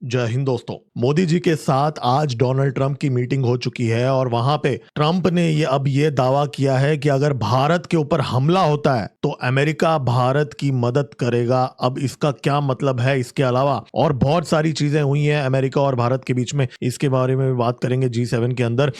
जय हिंद दोस्तों। मोदी जी के साथ आज डोनाल्ड ट्रंप की मीटिंग हो चुकी है और वहां पे ट्रंप ने ये दावा किया है कि अगर भारत के ऊपर हमला होता है तो अमेरिका भारत की मदद करेगा। अब इसका क्या मतलब है, इसके अलावा और बहुत सारी चीजें हुई हैं अमेरिका और भारत के बीच में, इसके बारे में भी बात करेंगे G7 के अंदर।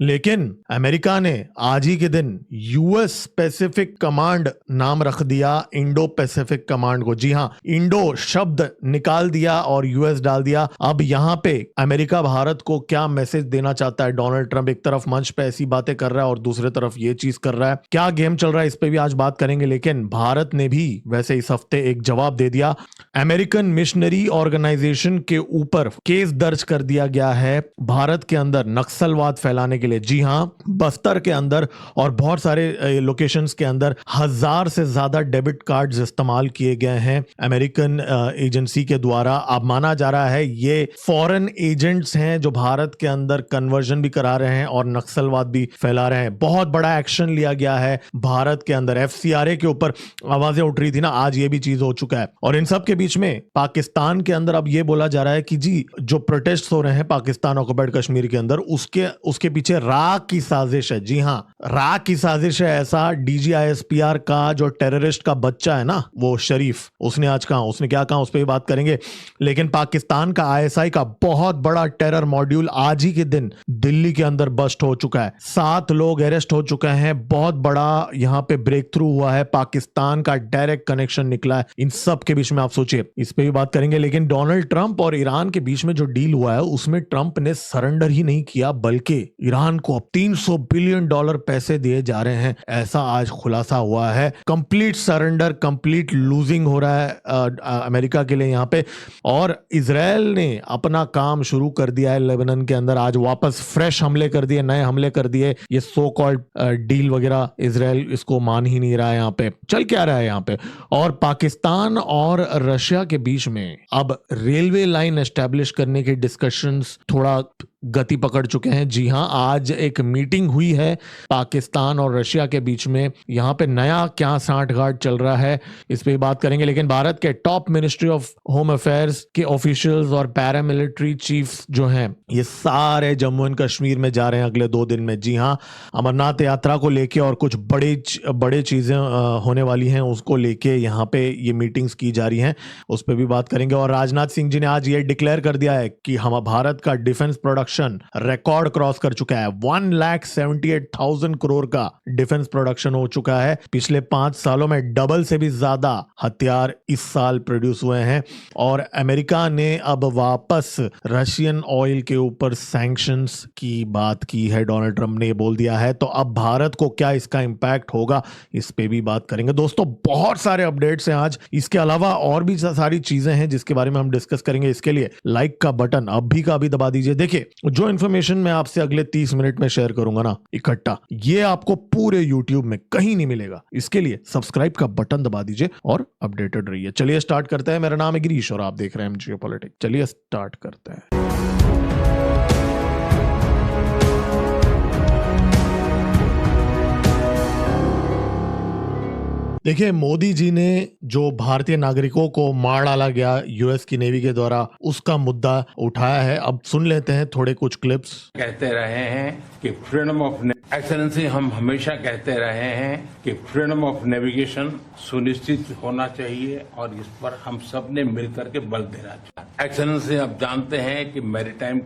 लेकिन अमेरिका ने आज ही के दिन यूएस पैसिफिक कमांड नाम रख दिया इंडो पैसिफिक कमांड को। जी हां, इंडो शब्द निकाल दिया और यूएस डाल दिया। अब यहां पे अमेरिका भारत को क्या मैसेज देना चाहता है? डोनाल्ड ट्रंप एक तरफ मंच पे ऐसी बातें कर रहा है और दूसरी तरफ ये चीज कर रहा है। क्या गेम चल रहा है, इस पे भी आज बात करेंगे। लेकिन भारत ने भी वैसे इस हफ्ते एक जवाब दे दिया। अमेरिकन मिशनरी ऑर्गेनाइजेशन के ऊपर केस दर्ज कर दिया गया है भारत के अंदर नक्सलवाद फैलाने के लिए। जी हां, बस्तर के अंदर और बहुत सारे लोकेशंस के अंदर 1000 से ज्यादा डेबिट कार्ड्स इस्तेमाल किए गए हैं अमेरिकन एजेंसी के द्वारा। अब माना जा रहा है ये फॉरेन एजेंट्स हैं जो भारत के अंदर कन्वर्जन भी करा रहे हैं और नक्सलवाद भी फैला रहे हैं। बहुत बड़ा एक्शन लिया गया है भारत के अंदर। FCRA के ऊपर आवाजें उठ रही थी ना, आज ये भी चीज हो चुका है। और इन सब के बीच में पाकिस्तान के अंदर अब ये बोला जा रहा है कि जी जो प्रोटेस्ट हो रहे हैं पाकिस्तान ऑक्युपाइड कश्मीर के अंदर, उसके पीछे रा की साजिश है। जी हां, रा की साजिश है। ऐसा DGISPR का जो टेररिस्ट का बच्चा है ना, वो शरीफ, उसने आज कहा, उसने क्या कहा उस पर भी बात करेंगे। लेकिन पाकिस्तान का ISI का बहुत बड़ा टेरर मॉड्यूल आज ही के दिन दिल्ली के अंदर बस्ट हो चुका है। 7 लोग अरेस्ट हो चुके हैं। बहुत बड़ा यहां पे ब्रेक थ्रू हुआ है। पाकिस्तान का डायरेक्ट कनेक्शन निकला है इन सब के बीच में। आप सोचिए, इस पे भी बात करेंगे। लेकिन डोनाल्ड ट्रंप और ईरान के बीच में जो डील हुआ है उसमें ट्रंप ने सरेंडर ही नहीं किया, बल्कि ईरान को अब $300 बिलियन पैसे दिए जा रहे हैं, ऐसा आज खुलासा हुआ है। कंप्लीट सरेंडर, कंप्लीट लूजिंग हो रहा है अमेरिका के लिए यहां पे। और इजराइल ने अपना काम शुरू कर दिया है लेबनान के अंदर। आज वापस फ्रेश हमले कर दिए, नए हमले कर दिए। ये सो कॉल्ड डील वगैरह इजराइल इसको मान ही नहीं रहा है। यहां पे चल क्या रहा है यहां पे। और पाकिस्तान और रशिया के बीच में अब रेलवे लाइन एस्टेब्लिश करने के डिस्कशंस थोड़ा गति पकड़ चुके हैं। जी हां, आज एक मीटिंग हुई है पाकिस्तान और रशिया के बीच में। यहां पे नया क्या सांठगांठ चल रहा है, इस पे बात करेंगे। लेकिन भारत के top ministry of home affairs के ऑफिशियल्स और पैरामिलिट्री चीफ्स जो हैं, ये सारे जम्मू एंड कश्मीर में जा रहे हैं अगले 2 दिन में। जी हां, अमरनाथ यात्रा को लेके और कुछ बड़े चीजें होने वाली हैं, उसको लेके यहाँ पे ये मीटिंग्स की जा रही हैं, उस पर भी बात करेंगे। और राजनाथ सिंह जी ने आज ये डिक्लेयर कर दिया है कि हम भारत का डिफेंस प्रोडक्शन रिकॉर्ड क्रॉस कर चुका है। 1,78,000 करोड़ का डिफेंस प्रोडक्शन हो चुका है। पिछले 5 सालों में डबल से भी ज्यादा हथियार इस साल प्रोड्यूस हुए हैं। और अमेरिका ने अब वापस रशियन ऑयल के ऊपर सैंक्शंस की बात की है। डोनाल्ड ट्रंप ने बोल दिया है। तो अब भारत को क्या इसका इंपैक्ट होगा, इस पे भी बात करेंगे। दोस्तों, बहुत सारे अपडेट्स हैं आज। इसके अलावा और भी सारी चीजें हैं जिसके बारे में हम डिस्कस करेंगे। इसके लिए लाइक का बटन अभी का अभी दबा दीजिए। देखिए, जो इन्फॉर्मेशन मैं आपसे अगले 30 मिनट में शेयर करूंगा ना इकट्ठा, ये आपको पूरे YouTube में कहीं नहीं मिलेगा। इसके लिए सब्सक्राइब का बटन दबा दीजिए और अपडेटेड रहिए। चलिए स्टार्ट करते हैं। मेरा नाम है गिरीश और आप देख रहे हैं जियोपॉलिटिक्स। चलिए स्टार्ट करते हैं। देखिए, मोदी जी ने जो भारतीय नागरिकों को मार डाला गया यूएस की नेवी के द्वारा, उसका मुद्दा उठाया है। अब सुन लेते हैं थोड़े कुछ क्लिप्स। कहते रहे हैं कि फ्रीडम ऑफ एक्सेलेंसी, हम हमेशा कहते रहे हैं कि फ्रीडम ऑफ नेविगेशन सुनिश्चित होना चाहिए और इस पर हम सब ने मिलकर के बल देना चाहिए। एक्सेलेंसी, आप जानते हैं कि मैरीटाइम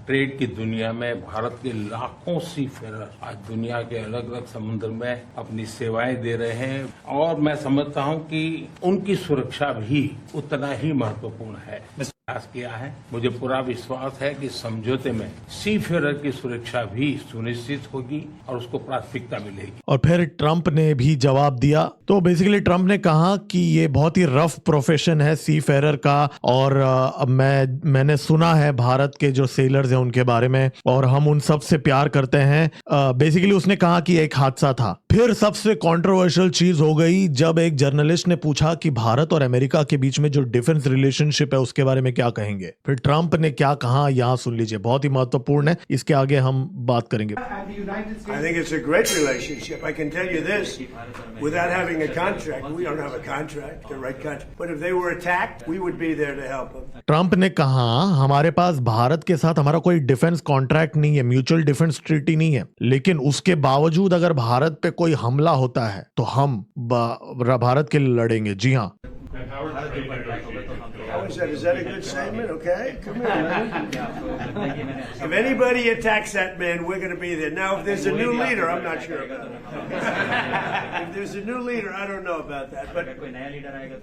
ट्रेड की दुनिया में भारत के लाखों सीफेरर आज दुनिया के अलग अलग समुद्र में अपनी सेवाएं दे रहे हैं और मैं समझता हूं कि उनकी सुरक्षा भी उतना ही महत्वपूर्ण है। प्रयास किया है। मुझे पूरा विश्वास है कि समझौते में सीफेरर की सुरक्षा भी सुनिश्चित होगी और उसको प्राथमिकता मिलेगी। और फिर ट्रंप ने भी जवाब दिया। तो बेसिकली ट्रंप ने कहा कि ये बहुत ही रफ प्रोफेशन है सीफेरर का। और मैंने सुना है भारत के जो सेलर्स हैं उनके बारे में, और हम उन सब से प्यार करते हैं। बेसिकली उसने कहा कि एक हादसा था। फिर सबसे कंट्रोवर्शियल चीज हो गई जब एक जर्नलिस्ट ने पूछा कि भारत और अमेरिका के बीच में जो डिफेंस रिलेशनशिप है उसके बारे में क्या क्या कहेंगे। फिर ट्रंप ने क्या कहा यहाँ सुन लीजिए, बहुत ही महत्वपूर्ण है, इसके आगे हम बात करेंगे। I think it's a great relationship. I can tell you this, without having a contract, we don't have a contract, the right contract. But if they were attacked, we would be there to help them. Trump ने कहा हमारे पास भारत के साथ हमारा कोई defence contract नहीं है, mutual defence treaty नहीं है, लेकिन उसके बावजूद अगर भारत पे कोई हमला होता है तो हम भारत के लिए लड़ेंगे। जी हाँ, How is that? Is that a good statement? Okay, come here, man. If anybody attacks that man, we're going to be there. Now, if there's a new leader, I'm not sure about it. If there's a new leader, I don't know about that. But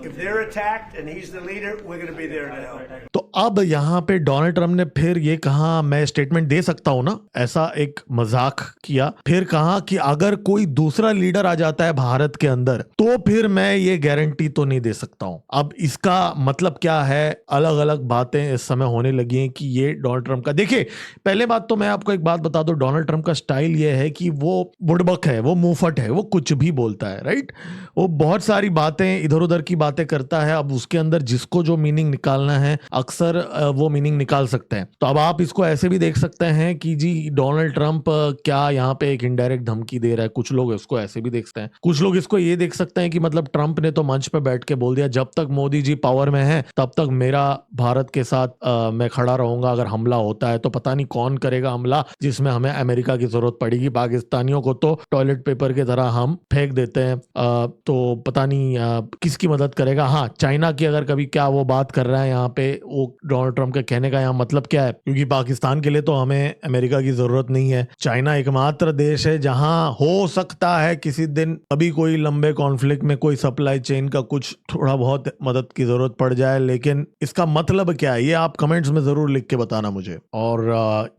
if they're attacked and he's the leader, we're going to be there to help. तो अब यहाँ पे Donald Trump ने फिर ये कहा, मैं statement दे सकता हूं ना, ऐसा एक मजाक किया। फिर कहा कि अगर कोई दूसरा लीडर आ जाता है भारत के अंदर तो फिर मैं ये गारंटी तो नहीं दे सकता हूं। अब इसका मतलब क्या है, अलग अलग बातें इस समय होने लगी हैं कि ये डोनाल्ड ट्रंप का, देखिए पहले बात तो मैं आपको एक बात बता दूं, डोनाल्ड ट्रंप का स्टाइल ये है कि वो बुड़बक है, वो मुंहफट है, वो कुछ भी बोलता है, राइट। वो बहुत सारी बातें इधर उधर की बातें करता है। अब उसके अंदर जिसको जो मीनिंग निकालना है अक्सर वो मीनिंग निकाल सकते हैं। तो अब आप इसको ऐसे भी देख सकते हैं कि जी डोनाल्ड ट्रंप क्या यहाँ पे एक इनडायरेक्ट धमकी दे रहा है, कुछ लोग इसको ऐसे भी देखते हैं। कुछ लोग इसको ये देख सकते हैं कि मतलब ट्रंप ने तो मंच पे बैठ के बोल दिया जब तक मोदी जी पावर में है तब तक मेरा भारत के साथ मैं खड़ा रहूंगा, अगर हमला होता है तो पता नहीं कौन करेगा हमला जिसमें हमें अमेरिका की जरूरत पड़ेगी, पाकिस्तानियों को तो टॉयलेट पेपर की तरह हम फेंक देते हैं, तो पता नहीं किसकी मदद करेगा। हाँ, चाइना की अगर कभी क्या वो बात कर रहा है यहाँ पे, वो डोनाल्ड ट्रंप के कहने का यहाँ मतलब क्या है, क्योंकि पाकिस्तान के लिए तो हमें अमेरिका की जरूरत नहीं है। चाइना एकमात्र देश है जहां हो सकता है किसी दिन कभी कोई लंबे कॉन्फ्लिक्ट में कोई सप्लाई चेन का कुछ थोड़ा बहुत मदद की जरूरत पड़ जाए, लेकिन इसका मतलब क्या है ये आप कमेंट्स में जरूर लिख के बताना मुझे। और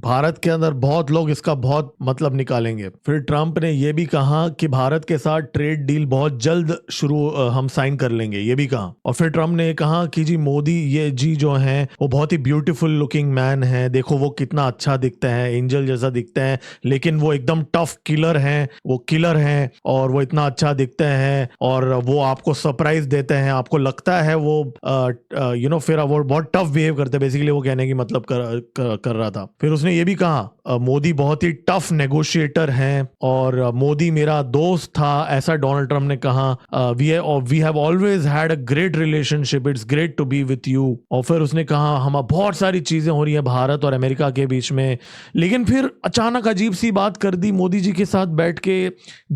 भारत के अंदर बहुत लोग इसका बहुत मतलब निकालेंगे। फिर ट्रंप ने यह भी कहा कि भारत के साथ ट्रेड डील बहुत जल्द शुरू हम साइन कर लेंगे, ये भी कहा। और फिर ट्रंप ने कहा कि जी मोदी ये जी जो है वो बहुत ही ब्यूटीफुल लुकिंग मैन है, देखो वो कितना अच्छा दिखते हैं, एंजल जैसा दिखते हैं, लेकिन वो एकदम टफ किलर हैं, वो किलर हैं और वो इतना अच्छा दिखते हैं और वो आपको सरप्राइज देते हैं, आपको लगता है वो फिर वो बहुत टफ बिहेव करते हैं, बेसिकली वो कहने की मतलब कर रहा था। फिर उसने ये भी कहा मोदी बहुत ही टफ नेगोशिएटर हैं और मोदी मेरा दोस्त था, ऐसा डोनाल्ड ट्रंप ने कहा। We have always had a great relationship, it's great to be with you. और फिर उसने कहा हम बहुत सारी चीजें हो रही है भारत और अमेरिका के बीच में, लेकिन फिर अचानक अजीब सी बात कर दी, मोदी जी के साथ बैठ के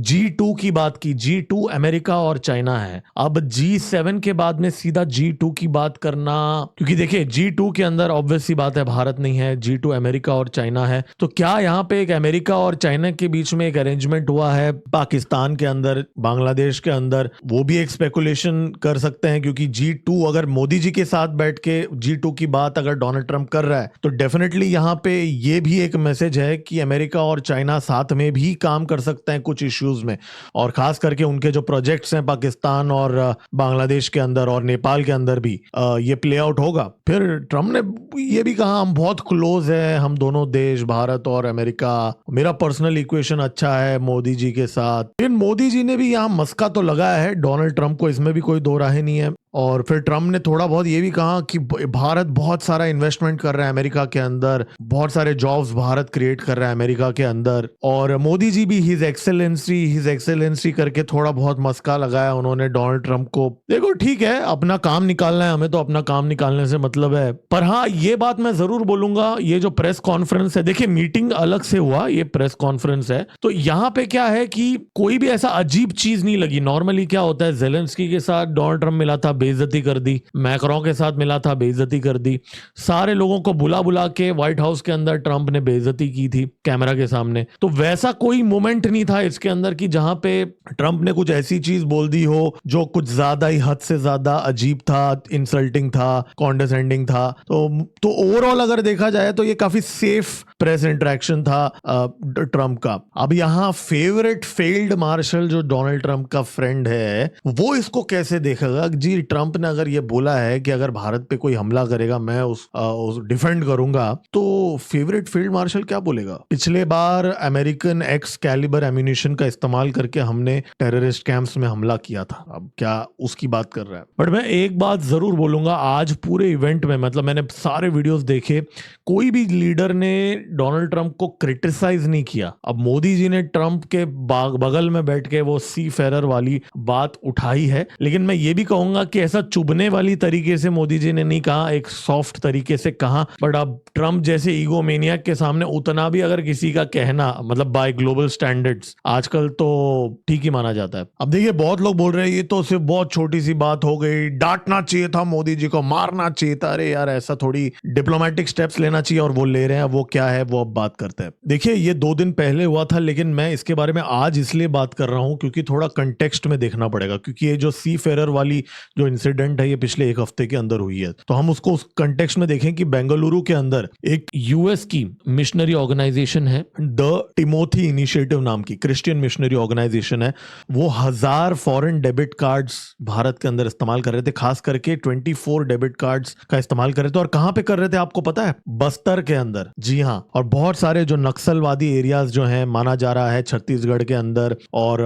G2 की बात की। G2 अमेरिका और चाइना है, अब G7 के बाद में सीधा G2 की बात करना, क्योंकि देखिए G2 के अंदर ऑब्वियस सी बात है भारत नहीं है, G2 अमेरिका और चाइना है। तो क्या यहाँ पे एक अमेरिका और चाइना के बीच में एक अरेंजमेंट हुआ है पाकिस्तान के अंदर, बांग्लादेश के अंदर, वो भी एक स्पेकुलेशन कर सकते हैं। क्योंकि G2 अगर मोदी जी के साथ बैठ के G2 की बात अगर डोनाल्ड ट्रंप कर रहा है तो डेफिनेटली यहाँ पे ये भी एक मैसेज है कि अमेरिका और चाइना साथ में भी काम कर सकते हैं कुछ इश्यूज में, और खास करके उनके जो प्रोजेक्ट्स हैं पाकिस्तान और बांग्लादेश के अंदर और नेपाल के अंदर भी ये प्ले आउट होगा। फिर ट्रंप ने ये भी कहा हम बहुत क्लोज है, हम दोनों देश भारत और अमेरिका, मेरा पर्सनल इक्वेशन अच्छा है मोदी जी के साथ। फिर मोदी जी ने भी यहाँ मस्का तो लगाया है डोनाल्ड ट्रंप को, इसमें भी कोई दो राहें नहीं है। और फिर ट्रंप ने थोड़ा बहुत ये भी कहा कि भारत बहुत सारा इन्वेस्टमेंट कर रहा है अमेरिका के अंदर, बहुत सारे जॉब्स भारत क्रिएट कर रहा है अमेरिका के अंदर। और मोदी जी भी हिज एक्सेलेंसी करके थोड़ा बहुत मस्का लगाया उन्होंने डोनाल्ड ट्रंप को। देखो ठीक है, अपना काम निकालना है, हमें तो अपना काम निकालने से मतलब है। पर हाँ, ये बात मैं जरूर बोलूंगा, ये जो प्रेस कॉन्फ्रेंस है, देखिए मीटिंग अलग से हुआ, ये प्रेस कॉन्फ्रेंस है, तो यहाँ पे क्या है कि कोई भी ऐसा अजीब चीज नहीं लगी। नॉर्मली क्या होता है, जेलेंस्की के साथ डोनाल्ड ट्रंप मिला था, बेइज्जती कर दी, मैक्रों के साथ मिला था, बेइज्जती कर दी, सारे लोगों को बुला बुला के व्हाइट हाउस के अंदर ट्रंप ने बेइज्जती की थी कैमरा के सामने। तो वैसा कोई मोमेंट नहीं था इसके अंदर कि जहां पे ट्रंप ने कुछ ऐसी चीज बोल दी हो जो कुछ ज्यादा ही हद से ज्यादा अजीब था, इंसल्टिंग था, कॉन्डेसेंडिंग था। तो ओवरऑल अगर देखा जाए तो ये काफी सेफ प्रेस इंटरेक्शन था ट्रम्प का। अब यहाँ फेवरेट फील्ड मार्शल जो डोनाल्ड ट्रम्प का फ्रेंड है वो इसको कैसे देखेगा? जी ट्रम्प ने अगर ये बोला है कि अगर भारत पे कोई हमला करेगा मैं उस डिफेंड करूंगा, तो फेवरेट फील्ड मार्शल क्या बोलेगा? पिछले बार अमेरिकन एक्स कैलिबर एम्यूनिशन का इस्तेमाल करके हमने टेररिस्ट कैंप्स में हमला किया था, अब क्या उसकी बात कर रहा है? बट मैं एक बात जरूर बोलूंगा, आज पूरे इवेंट में मतलब मैंने सारे वीडियोस देखे, कोई भी लीडर ने डोनाल्ड ट्रम्प को क्रिटिसाइज नहीं किया। अब मोदी जी ने ट्रम्प के बगल में बैठ के वो सी फेरर वाली बात उठाई है, लेकिन मैं ये भी कहूंगा कि ऐसा चुभने वाली तरीके से मोदी जी ने नहीं कहा, एक सॉफ्ट तरीके से कहा। बट अब ट्रम्प जैसे ईगोमेनियक के सामने उतना भी अगर किसी का कहना मतलब बाय ग्लोबल स्टैंडर्ड्स आजकल तो ठीक ही माना जाता है। अब देखिए बहुत लोग बोल रहे हैं ये तो सिर्फ बहुत छोटी सी बात हो गई, डांटना चाहिए था मोदी जी को, मारना चाहिए था। अरे यार ऐसा थोड़ी डिप्लोमेटिक स्टेप्स लेना चाहिए और वो ले रहे हैं, वो क्या है वो अब बात करते हैं। देखिए ये 2 दिन पहले हुआ था, लेकिन मैं इसके बारे में आज इसलिए बात कर रहा हूं क्योंकि थोड़ा कंटेक्स्ट में देखना पड़ेगा, क्योंकि ये जो सी फेरर वाली जो इंसिडेंट है ये पिछले 1 हफ्ते के अंदर हुई है, तो हम उसको उस कंटेक्स्ट में देखें कि बेंगलुरु के अंदर एक यूएस की मिशनरी ऑर्गेनाइजेशन है, द टिमोथी इनिशिएटिव नाम की क्रिश्चियन मिशनरी ऑर्गेनाइजेशन है। वो 1000 फॉरेन डेबिट कार्ड्स भारत के अंदर इस्तेमाल कर रहे थे, खास करके 24 डेबिट कार्ड्स का इस्तेमाल कर रहे थे। और कहां पे कर रहे थे आपको पता है? बस्तर के अंदर, जी हां। और बहुत सारे जो नक्सलवादी एरियाज जो हैं माना जा रहा है छत्तीसगढ़ के अंदर और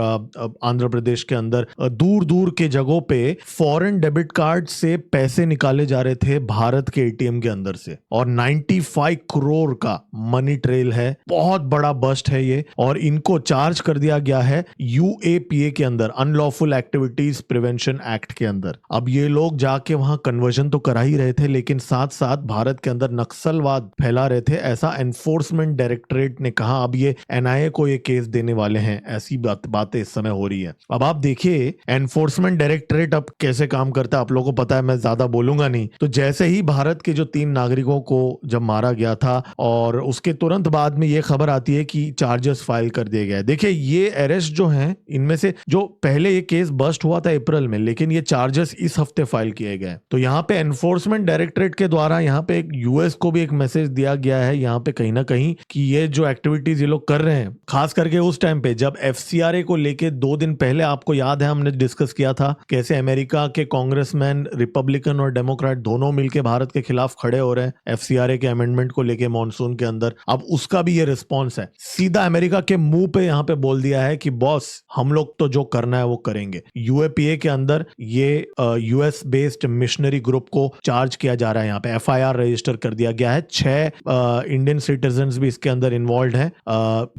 आंध्र प्रदेश के अंदर, दूर दूर के जगहों पे फॉरेन डेबिट कार्ड से पैसे निकाले जा रहे थे भारत के एटीएम के अंदर से, और 95 करोड़ का मनी ट्रेल है। बहुत बड़ा बस्ट है ये, और इनको चार्ज कर दिया गया है यूएपीए के अंदर, अनलॉफुल एक्टिविटीज प्रिवेंशन एक्ट के अंदर। अब ये लोग जाके वहां कन्वर्जन तो करा ही रहे थे, लेकिन साथ साथ भारत के अंदर नक्सलवाद फैला रहे थे, ऐसा एनफोर्समेंट डायरेक्टरेट ने कहा। अब ये एनआईए को ये केस देने वाले हैं, ऐसी बातें इस समय हो रही है। अब आप देखिए एनफोर्समेंट डायरेक्टरेट अब कैसे काम करता है, आप लोगों को पता है, मैं ज्यादा बोलूंगा नहीं। तो जैसे ही भारत के जो 3 नागरिकों को जब मारा गया था और उसके तुरंत बाद में ये खबर आती है कि चार्जेस फाइल कर दिए गए। देखिए ये अरेस्ट जो हैं, इनमें से जो पहले ये केस बस्ट हुआ था अप्रैल में, लेकिन ये चार्जेस इस हफ्ते फाइल किए गए। तो यहाँ पे एनफोर्समेंट डायरेक्टरेट के द्वारा यहाँ पे एक यूएस को भी एक मैसेज दिया गया है यहाँ पे कहीं ना कहीं कि ये जो एक्टिविटीज ये लोग कर रहे हैं, खास करके उस टाइम पे जब एफसीआरए को लेके 2 दिन पहले आपको याद है हमने डिस्कस किया था कैसे अमेरिका के कांग्रेसमैन रिपब्लिकन और डेमोक्रेट दोनों मिलकर भारत के खिलाफ खड़े हो रहे हैं एफसीआरए के अमेंडमेंट को लेके मॉनसून के अंदर। अब उसका भी ये रिस्पॉन्स है, सीधा अमेरिका के मुंह पे यहाँ पे बोल दिया है कि बॉस हम लोग तो जो करना है वो करेंगे। यूएपीए के अंदर ये यूएस बेस्ड मिशनरी ग्रुप को चार्ज किया जा रहा है, यहाँ पे एफआईआर रजिस्टर कर दिया गया है। 6 इंडियन सिटीजन्स भी इसके अंदर इन्वॉल्व हैं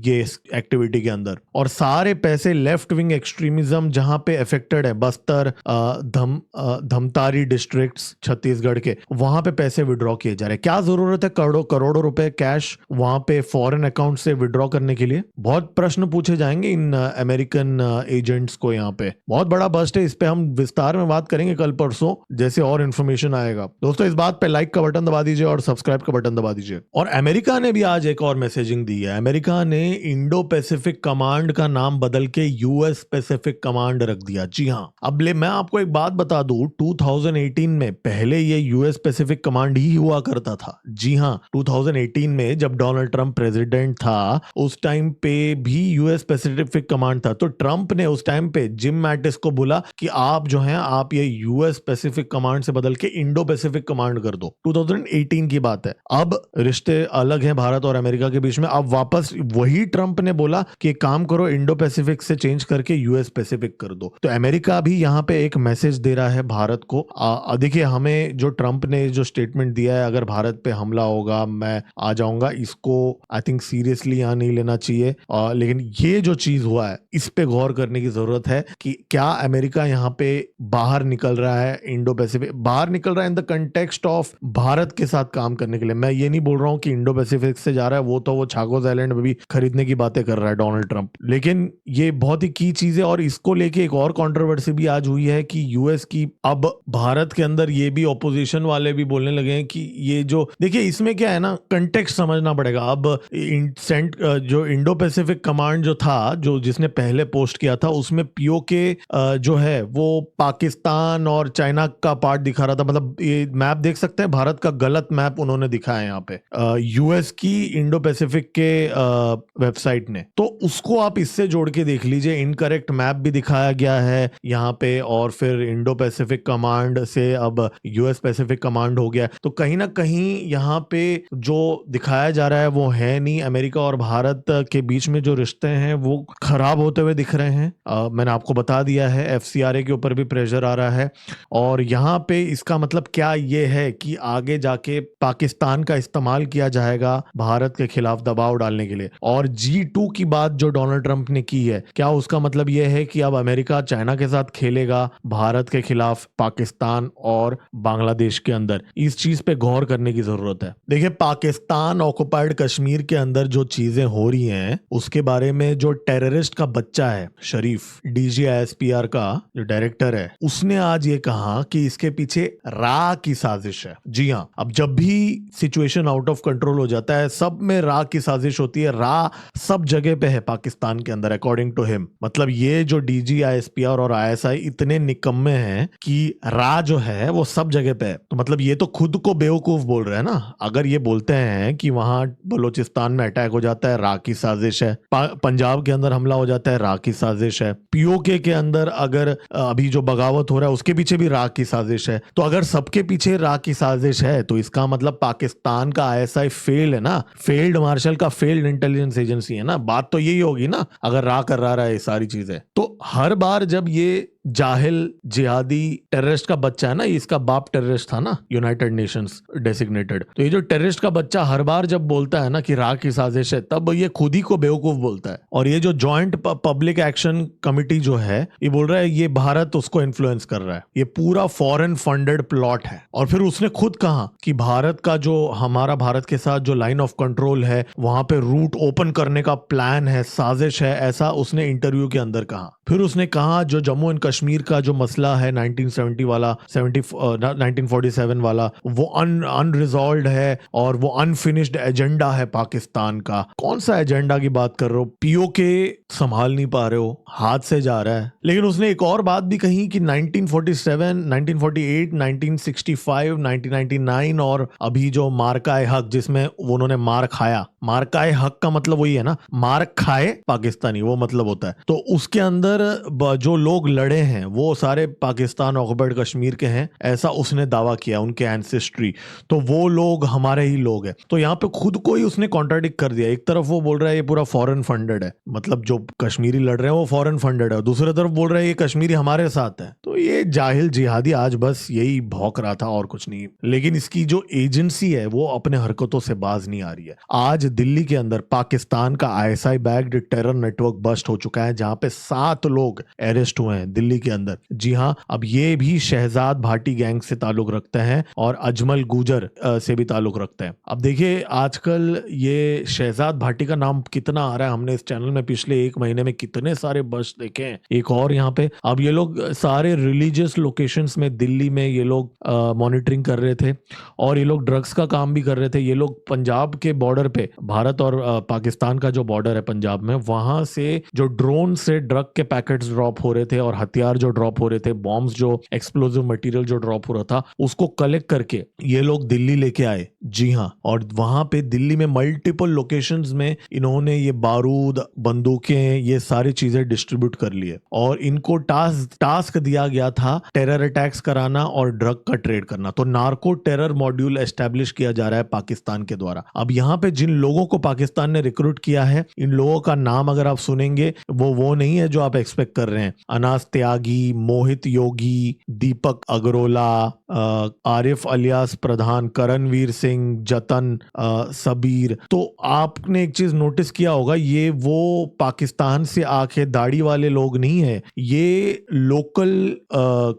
ये एक्टिविटी के अंदर, और सारे पैसे लेफ्ट विंग एक्सट्रीमिज्म जहां पे अफेक्टेड है, बस्तर धमतारी डिस्ट्रिक्ट्स छत्तीसगढ़ के, वहां पे पैसे विड्रॉ किए जा रहे हैं। क्या जरूरत है करोड़ों रुपए कैश वहां पे फॉरेन अकाउंट से विड्रॉ करने के लिए? बहुत प्रश्न पूछे जाएंगे इन अमेरिकन एजेंट्स को। यहाँ पे बहुत बड़ा बस्ट है, इस पे हम विस्तार में बात करेंगे कल परसों जैसे और इन्फॉर्मेशन आएगा। दोस्तों इस बात पे लाइक का बटन दबा दीजिए और सब्सक्राइब का बटन दबा दीजिए। और अमेरिका ने भी आज एक और मैसेजिंग दी है। अमेरिका ने इंडो पैसिफिक कमांड का नाम बदल के यूएस पैसिफिक कमांड रख दिया। जी हां, अब मैं आपको एक बात बता दूं, 2018 में पहले ये यूएस पैसिफिक कमांड ही हुआ करता था। जी हां, 2018 में जब डोनाल्ड ट्रंप प्रेसिडेंट था उस टाइम पे भी यूएस पैसिफिक कमांड था। तो ट्रंप ने उस टाइम पे जिम मैटिस को बोला कि आप जो हैं आप ये यूएस पैसिफिक कमांड से बदल के इंडो पैसिफिक कमांड कर दो। 2018 की बात है। अब रिश्ते अलग हैं भारत और अमेरिका के बीच में। अब वापस वही ट्रंप ने बोला कि काम करो इंडो पैसिफिक से चेंज करके यूएस पैसिफिक कर दो। तो अमेरिका भी यहाँ पे एक मैसेज दे रहा है भारत को। देखिए हमें जो ट्रंप ने जो स्टेटमेंट दिया है अगर भारत पे हमला होगा मैं आ जाऊंगा, इसको आई थिंक सीरियसली यहाँ नहीं लेना चाहिए। लेकिन ये जो चीज हुआ है इस पे गौर करने की जरूरत है कि क्या अमेरिका यहाँ पे बाहर निकल रहा है इंडो पैसिफिक, बाहर निकल रहा है in the context of Bharat के साथ काम करने के लिए। मैं ये नहीं बोल रहा हूँ कि इंडो पैसिफिक से जा रहा है, वो छागोस आइलैंड में भी खरीदने की बातें कर रहा है डोनाल्ड ट्रंप। लेकिन ये बहुत ही की चीज है और इसको लेके एक और कंट्रोवर्सी भी आज हुई है कि यूएस की अब भारत के अंदर ये भी ऑपोजिशन वाले भी बोलने लगे हैं कि ये जो देखिए इसमें क्या है ना, कंटेक्स्ट समझना पड़ेगा। अब जो इंडो पैसिफिक कमांड जो था जो जिसने पहले पोस्ट किया था उसमें पीओके जो है वो पाकिस्तान और चाइना का पार्ट दिखा रहा था। मतलब ये मैप देख सकते हैं, भारत का गलत मैप उन्होंने दिखाया है यहाँ पे। यूएस यूएस की इंडो पैसिफिक के वेबसाइट ने। तो उसको आप इससे जोड़ के देख लीजिए, इनकरेक्ट मैप भी दिखाया गया है यहाँ पे, और फिर इंडो पैसिफिक कमांड से अब यूएस पैसिफिक कमांड हो गया। तो कहीं ना कहीं यहाँ पे जो दिखाया जा रहा है वो है नहीं। अमेरिका और भारत के बीच में जो रिश्ते हैं वो खराब होते हुए दिख रहे हैं। मैंने आपको बता दिया है, एफसीआरए के ऊपर भी प्रेशर आ रहा है, और यहाँ पे इसका मतलब क्या ये है कि आगे जाके पाकिस्तान का इस्तेमाल किया जाएगा भारत के खिलाफ दबाव डालने के लिए। और G2 की बात जो डोनाल्ड ट्रंप ने की है, क्या उसका मतलब ये है कि अब अमेरिका चाइना के साथ खेलेगा भारत के खिलाफ पाकिस्तान और बांग्लादेश के अंदर? इस चीज पे गौर करने की जरूरत है। देखिए, पाकिस्तान ऑक्युपाइड कश्मीर के अंदर जो चीजें हो रही हैं उसके बारे में जो टेररिस्ट का बच्चा है शरीफ, DGISPR का जो डायरेक्टर है, उसने आज ये कहा कि इसके पीछे रा की साजिश है। जी हाँ, अब जब भी सिचुएशन आउट ऑफ कंट्रोल हो जाता है, सब में रा की साजिश होती है। रा सब जगह पे है पाकिस्तान के अंदर, अकॉर्डिंग टू हिम। मतलब ये जो DGISPR और ISI इतने निकम्मे हैं कि रा जो है वो सब जगह पे है। तो मतलब ये तो खुद को बेवकूफ बोल रहे हैं ना। अगर ये बोलते हैं कि वहां बलूचिस्तान में अटैक हो जाता है, रा की साजिश है। पंजाब के अंदर हमला हो जाता है, रा की साजिश है। POK के अंदर अगर अभी जो बगावत हो रहा है उसके पीछे भी रा की साजिश है। तो अगर सबके पीछे रा की साजिश है तो इसका मतलब पाकिस्तान का ISI फेल्ड है ना, फील्ड मार्शल का फेल्ड इंटेलिजेंस एजेंसी है ना। बात तो यही होगी ना, अगर रा कर रहा है ये सारी चीजें। तो हर बार जब ये जाहिल जिहादी टेररिस्ट का बच्चा है ना, इसका बाप टेररिस्ट था ना, यूनाइटेड नेशंस डेसिग्नेटेड, तो ये जो टेररिस्ट का बच्चा हर बार जब बोलता है ना कि रा की साजिश है, तब ये खुद ही को बेवकूफ बोलता है। और ये जो जॉइंट पब्लिक एक्शन कमिटी जो है, ये बोल रहा है ये भारत उसको इन्फ्लुएंस कर रहा है, ये पूरा फॉरेन फंडेड प्लॉट है। और फिर उसने खुद कहा कि भारत का जो, हमारा भारत के साथ जो लाइन ऑफ कंट्रोल है वहां पे रूट ओपन करने का प्लान है, साजिश है, ऐसा उसने इंटरव्यू के अंदर कहा। फिर उसने कहा जो जम्मू एंड कश्मीर का जो मसला है 1970 वाला, 1947 वाला, वो अनरिजॉल्व्ड है और वो अनफिनिश्ड एजेंडा है पाकिस्तान का। कौन सा एजेंडा की बात कर रहे हो? POK संभाल नहीं पा रहे हो, हाथ से जा रहा है। लेकिन उसने एक और बात भी कही कि 1947, 1948, 1965, 1999 और अभी जो मार्का ए हक, जिसमें उन्होंने मार खाया, मार्का ए हक का मतलब वही है ना, मार खाए पाकिस्तानी, वो मतलब होता है। तो उसके अंदर जो लोग लड़े हैं वो सारे पाकिस्तान ऑक्युपाइड कश्मीर के हैं, ऐसा उसने दावा किया, उनके एंसेस्ट्री। तो वो लोग हमारे ही लोग हैं। तो यहाँ पे खुद को ही उसने कॉन्ट्राडिक्ट कर दिया। एक तरफ वो बोल रहा है ये पूरा फॉरेन फंडेड है, मतलब जो कश्मीरी लड़ रहे हैं वो फॉरेन फंडेड है, दूसरी तरफ बोल रहा है ये कश्मीरी हमारे साथ है। तो ये जाहिल जिहादी आज बस यही भौंक रहा था और कुछ नहीं। लेकिन इसकी जो एजेंसी है वो अपने हरकतों से बाज नहीं आ रही है। आज दिल्ली के अंदर पाकिस्तान का ISI backed terror network bust हो चुका है, जहां पे 7 लोग अरेस्ट हुए हैं दिल्ली के अंदर। जी हां, अब ये भी शहजाद भाटी गैंग से ताल्लुक रखते हैं और अजमल गुजर से भी ताल्लुक रखते हैं। अब देखिए, आजकल ये शहजाद भाटी का नाम कितना आ रहा है, हमने इस चैनल में पिछले 1 महीने में कितने सारे बस्ट देखे हैं। एक और यहाँ पे अब ये लोग सारे रिलीजियस लोकेशंस में दिल्ली में ये लोग मॉनिटरिंग कर रहे थे और ये लोग ड्रग्स का काम भी कर रहे थे। ये लोग पंजाब के बॉर्डर पे, भारत और पाकिस्तान का जो बॉर्डर है पंजाब में, वहां से जो ड्रोन से ड्रग के पैकेट्स ड्रॉप हो रहे थे और हथियार जो ड्रॉप हो रहे थे, बॉम्ब्स जो, एक्सप्लोजिव मटेरियल जो ड्रॉप हो रहा था, उसको कलेक्ट करके ये लोग दिल्ली लेके आए। जी हाँ, और वहां पे दिल्ली में मल्टीपल लोकेशंस में इन्होंने ये बारूद, बंदूकें, ये सारी चीजें डिस्ट्रीब्यूट कर लिए और इनको टास्क दिया गया था टेरर अटैक्स कराना और ड्रग का ट्रेड करना। तो नार्को टेरर मॉड्यूल एस्टेब्लिश किया जा रहा है पाकिस्तान के द्वारा। अब यहाँ पे जिन लोगों को पाकिस्तान ने रिक्रूट किया है, इन लोगों का नाम अगर आप सुनेंगे वो नहीं है जो आप एक्सपेक्ट कर रहे हैं। अनास त्यागी, मोहित योगी, दीपक अग्रोला, आरिफ अलियास प्रधान, करणवीर सिंह, जतन, सबीर। तो आपने एक चीज नोटिस किया होगा, ये वो पाकिस्तान से आके दाढ़ी वाले लोग नहीं है, ये लोकल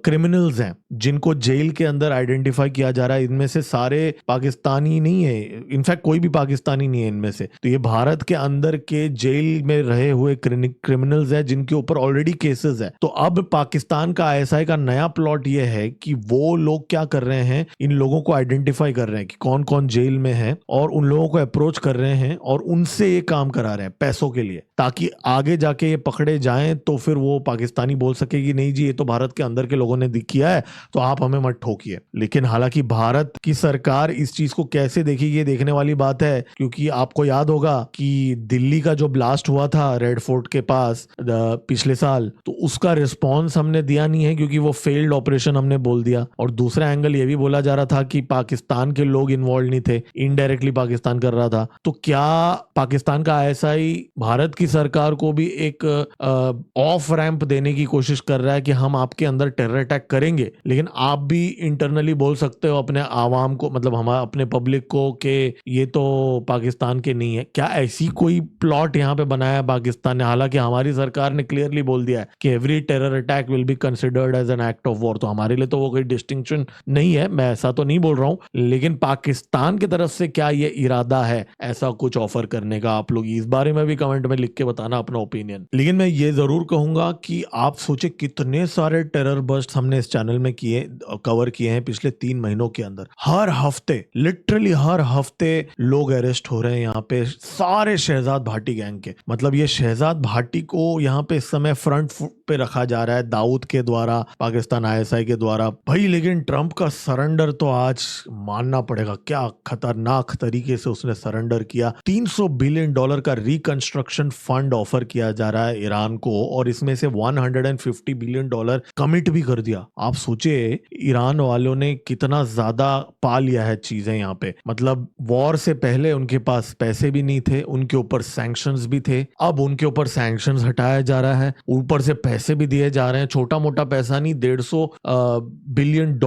क्रिमिनल्स हैं जिनको जेल के अंदर आइडेंटिफाई किया जा रहा है। इनमें से सारे पाकिस्तानी नहीं है, इनफैक्ट कोई भी पाकिस्तानी नहीं है इनमें से। तो ये भारत के अंदर के जेल में रहे हुए क्रिमिनल्स हैं जिनके ऊपर ऑलरेडी केसेस है। तो अब अब पाकिस्तान का आईएसआई का नया प्लॉट ये है कि वो लोग क्या कर रहे हैं, इन लोगों को आइडेंटिफाई कर रहे हैं कि कौन कौन जेल में है और उन लोगों को अप्रोच कर रहे हैं और उनसे ये काम करा रहे हैं पैसों के लिए, ताकि आगे जाके ये पकड़े जाएं तो फिर वो पाकिस्तानी बोल सके कि नहीं जी ये तो भारत के अंदर के लोगों ने किया है तो आप हमें मत ठोकिए। लेकिन हालांकि भारत की सरकार इस चीज को कैसे देखेगी ये देखने वाली बात है, क्योंकि आपको याद होगा कि दिल्ली का जो ब्लास्ट हुआ था रेड फोर्ट के पास पिछले साल, तो उसका रिस्पॉन्स हमने दिया नहीं है क्योंकि वो फेल्ड ऑपरेशन हमने बोल दिया। और दूसरा एंगल ये भी बोला जा रहा था कि पाकिस्तान के लोग इन्वॉल्व नहीं थे, इनडायरेक्टली पाकिस्तान कर रहा था। तो क्या पाकिस्तान का आईएसआई भारत की सरकार को भी एक ऑफ रैंप देने की कोशिश कर रहा है कि हम आपके अंदर टेरर अटैक करेंगे, लेकिन आप भी इंटरनली बोल सकते हो अपने आवाम को, मतलब हम अपने पब्लिक को, कि ये तो पाकिस्तान के नहीं है? क्या ऐसी कोई प्लॉट यहाँ पे बनाया है पाकिस्तान ने? हालांकि हमारी सरकार ने क्लियरली बोल दिया है कि every terror attack will be considered as an act of war, तो हमारे लिए तो वो कोई डिस्टिंक्शन नहीं है, मैं ऐसा तो नहीं बोल रहा हूं। लेकिन पाकिस्तान की तरफ से क्या ये इरादा है ऐसा कुछ ऑफर करने का? आप लोग इस बारे में भी कमेंट में लिख के बताना अपना ओपिनियन। लेकिन मैं ये जरूर कहूंगा कि आप सोचे कितने सारे टेरर बस्ट हमने इस चैनल में कवर किए हैं पिछले 3 महीनों के अंदर। हर हफ्ते, लिटरली हर हफ्ते लोग अरेस्ट हो रहे हैं यहाँ पे, सारे शहजाद भाटी गैंग के। मतलब ये शहजाद भाटी को यहाँ पे इस समय फ्रंट पे रखा जा रहा है दाऊद के द्वारा, पाकिस्तान आईएसआई के द्वारा भाई। लेकिन ट्रंप का सरेंडर तो आज मानना पड़ेगा, क्या खतरनाक तरीके से उसने सरेंडर किया। $300 बिलियन का रिकंस्ट्रक्शन फंड ऑफर किया जा रहा है ईरान को, और इसमें से $150 बिलियन कमिट भी कर दिया। आप सोचे ईरान वालों ने कितना ज्यादा पा लिया है चीजें यहाँ पे। मतलब वॉर से पहले उनके पास पैसे भी नहीं थे, उनके ऊपर सैंक्शंस भी थे, अब उनके ऊपर सैंक्शंस हटाया जा रहा है, ऊपर से पैसे भी दिए जा रहे हैं। छोटा मोटा पैसा नहीं, $150 बिलियन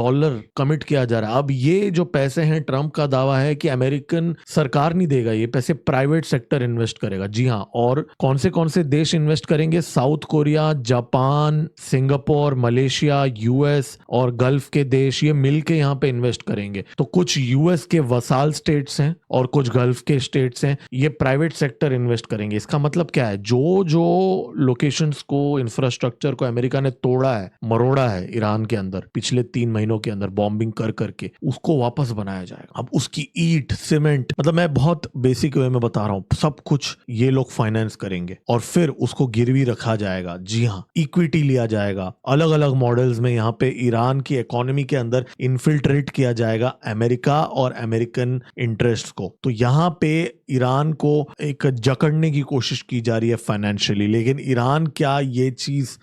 कमिट किया जा रहा है। अब ये जो पैसे हैं, ट्रंप का दावा है कि अमेरिकन सरकार नहीं देगा, ये पैसे प्राइवेट सेक्टर इन्वेस्ट करेगा। जी हाँ, और कौन से देश इन्वेस्ट करेंगे? South Korea, Japan, Singapore, Malaysia, US और गल्फ के देश, ये मिलके यहाँ पे इन्वेस्ट करेंगे। तो कुछ यूएस के वसाल स्टेट्स हैं और कुछ गल्फ के स्टेट्स हैं, ये प्राइवेट सेक्टर इन्वेस्ट करेंगे। इसका मतलब क्या है? जो लोकेशंस को, इंफ्रास्ट्रक्चर को अमेरिका ने तोड़ा है, मरोड़ा है ईरान के अंदर पिछले 3 महीनों के अंदर बॉम्बिंग कर करके, उसको वापस बनाया जाएगा। अब उसकी ईंट, सीमेंट, मतलब मैं बहुत बेसिक वे में बता रहा हूं, सब कुछ ये लोग फाइनेंस करेंगे और फिर उसको गिरवी रखा जाएगा। जी हाँ, इक्विटी लिया जाएगा। अलग अलग मॉडल्स में यहाँ पे ईरान की इकोनॉमी के अंदर इन्फिल्ट्रेट किया जाएगा अमेरिका और अमेरिकन इंटरेस्ट को। तो यहाँ पे ईरान को एक जकड़ने की कोशिश की जा रही है फाइनेंशियली। लेकिन ईरान क्या ये